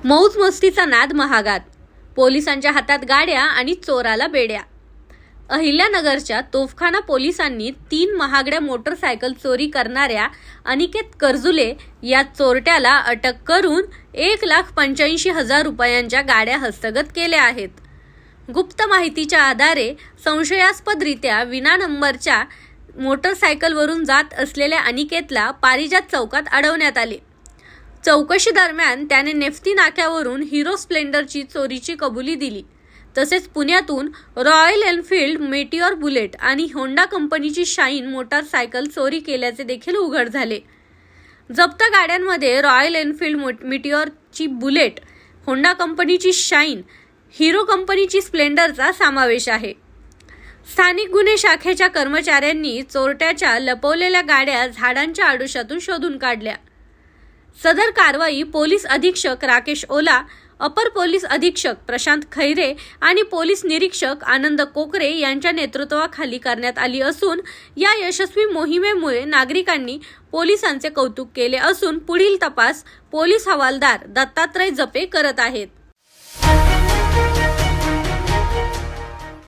मौज मस्तीचा नाद महागात, पोलिसांच्या हातात गाड्या आणि चोराला बेड्या। अहिल्यानगरच्या तोफखाना पोलिसांनी 3 महागड्या मोटरसायकल चोरी करणाऱ्या अनिकेत कर्जुले या चोरट्याला अटक करून 1,85,000 रुपयांच्या गाड्या हस्तगत केल्या आहेत। गुप्त माहितीच्या आधारे संशयास्पदरित्या विना नंबरच्या मोटरसायकलवरून जात असलेल्या अनिकेतला पारिजात चौकात अडवण्यात आले। चौकशी दरम्यान त्याने नेफ्ती नाक्यावरून हिरो स्प्लेंडरची चोरीची कबुली दिली। तसेच पुण्यातून रॉयल एनफील्ड मेटिऑर बुलेट आणि होंडा कंपनीची शाईन मोटारसायकल चोरी केल्याचे देखील उघड झाले। जप्त गाड्यांमध्ये रॉयल एनफील्ड मेटिऑरची बुलेट, होंडा कंपनीची शाईन, हिरो कंपनीची स्प्लेंडरचा समावेश आहे। स्थानिक गुन्हे शाखेच्या कर्मचाऱ्यांनी चोरट्याच्या लपवलेल्या गाड्या झाडांच्या आडोशातून शोधून काढल्या। सदर कारवाई पोलीस अधीक्षक राकेश ओला, अपर पोलीस अधीक्षक प्रशांत खैरे आणि पोलीस निरीक्षक आनंद कोकरे यांच्या नेतृत्वाखाली करण्यात आली असून या यशस्वी मोहिमेमुळे नागरिकांनी पोलिसांचे कौतुक केले असून पुढील तपास पोलीस हवालदार दत्तात्रय जपे करत आहेत।